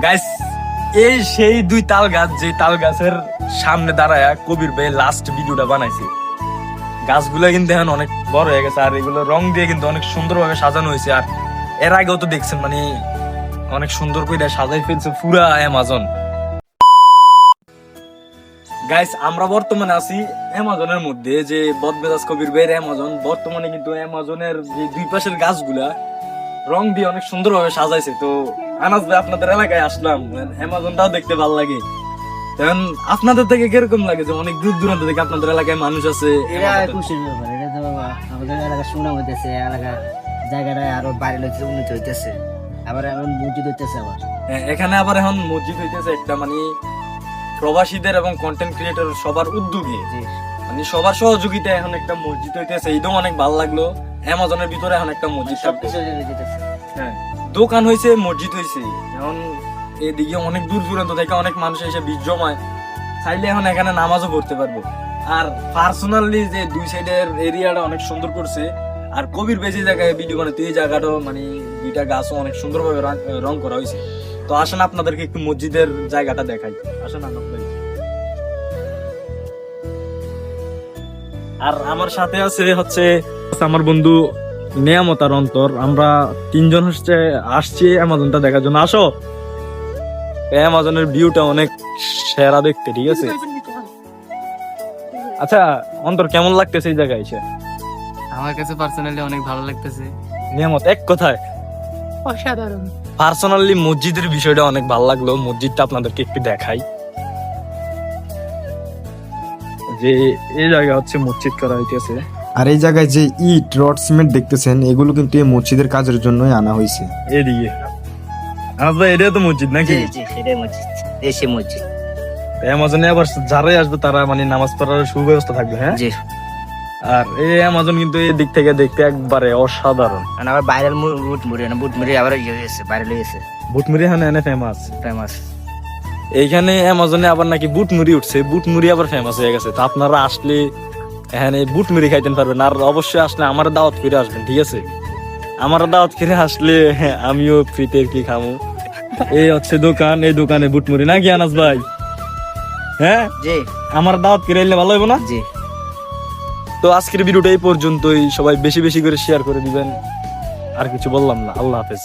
Guys এই সেই দুই তাল গাছ, যে তাল গাছের সামনে দাঁড়ায় কবির ভাই লাস্ট ভিডিওটা বানাইছে। গাছগুলো কিন্তু এখন অনেক বড় হয়ে গেছে, আর এগুলো রং দিয়ে কিন্তু অনেক সুন্দরভাবে সাজানো হয়েছে। আর এর আগেও তো দেখছেন মানে অনেক সুন্দর করে সাজাই ফেলছে পুরা অ্যামাজন। গাইস আমরা বর্তমানে আছি অ্যামাজনের মধ্যে, যে বদমেজাজ কবির ভাইয়ের অ্যামাজন। বর্তমানে কিন্তু অ্যামাজনের যে দুই পাশের গাছগুলা রং দিয়ে অনেক সুন্দরভাবে সাজাইছে। তো আনাস ভাই আপনাদের এলাকায় আসলাম, অ্যামাজনটাও দেখতে ভালো লাগে। এখন আপনাদের থেকে কিরকম লাগে যে অনেক দূর দূরান্ত থেকে আপনাদের এলাকায় মানুষ আছে? এটা খুশির ব্যাপার। এটা তো আমাদের এলাকা সুনাম হইতেছে, এলাকা জায়গাটা আরো বাইরে হইতেছে, উন্নতি হইতেছে, আবার এখন মসজিদ হইতেছে। আবার এখানে আবার এখন মসজিদ হইতেছে একটা, মানে প্রবাসীদের এবং কন্টেন্ট ক্রিয়েটর সবার উদ্যোগে, মানে সবার সহযোগিতায় এখন একটা মসজিদ হইতেছে। এইটাও অনেক ভালো লাগলো। অ্যামাজনের ভিতরে এখন একটা মসজিদ সবকিছু হইতেছে। হ্যাঁ, দোকান হয়েছে, মসজিদ হয়েছে। এখন এদিকে অনেক দূর দূরান্ত থেকে অনেক মানুষ এসে ভিড় জমায়, চাইলে এখন এখানে নামাজও পড়তে পারবো। আর পার্সোনালি যে দুই সাইডের এরিয়াটা অনেক সুন্দর করছে। আর কবির বেশি জায়গায় ভিডিও বানাতে এই জায়গাটাও মানে দুইটা গাছও অনেক সুন্দরভাবে রং করা হয়েছে। তো আসেন আপনাদেরকে একটু মসজিদের জায়গাটা দেখাই, আসেন আনন্দ ভাই। আর আমার সাথে হচ্ছে আমার বন্ধু নিয়ামত আর অন্তর। আমরা তিনজন আসছি অ্যামাজনটা দেখার জন্য। আসো, অ্যামাজনের ভিউটা অনেক সেরা দেখতে, ঠিক আছে? আচ্ছা অন্তর, কেমন লাগতেছে এই জায়গায় এসে? আমার কাছে পার্সোনালি অনেক ভালো লাগতেছে। নিয়ামত, এক কথায় অসাধারণ। পার্সোনালি মসজিদের বিষয়টা অনেক ভালো লাগলো। মসজিদটা আপনাদেরকে একটু দেখাই, যে এই জায়গা হচ্ছে মসজিদ করা হইতেছে। আর এই জায়গায় যে ইট রড সিমেন্ট দেখতেছেন, এগুলো কিন্তু এই মসজিদের কাজের জন্যই আনা হয়েছে। এদিকে এটা তো মসজিদ নাকি? সেটাই মসজিদ, দেশে মসজিদ। অ্যামাজনে আবার যারাই আসবে তারা মানে নামাজ পড়ার সুব্যবস্থা থাকবে। হ্যাঁ, জি। আর এই অ্যামাজন কিন্তু এই দিক থেকে দেখতে একবারে অসাধারণ। আবার ভাইরাল বুটমুড়ি আবার ইয়ে হয়েছে, ভাইরাল হয়েছে। বুটমুড়ি এখানে ফেমাস। ফেমাস এইখানে অ্যামাজনে আবার নাকি বুটমুড়ি উঠছে, বুটমুড়ি আবার ফেমাস হয়ে গেছে। তো আপনারা আসলে এখানে বুটমুড়ি খাইতে পারবেন। আর অবশ্যই আসলে আমার দাওয়াত ফিরে আসবেন, ঠিক আছে? আমার দাওয়াত ফিরে আসলে আমিও ফ্রিতে কি খামু। এই হচ্ছে দোকান, এই দোকানে বুটমুড়ি নাকি আনাস ভাই? হ্যাঁ, জি। আমার দাওয়াত ফিরে এলে ভালো হইব না? জি। তো আজকের ভিডিওটা এই পর্যন্তই। সবাই বেশি বেশি করে শেয়ার করে দিবেন। আর কিছু বললাম না। আল্লাহ হাফেজ।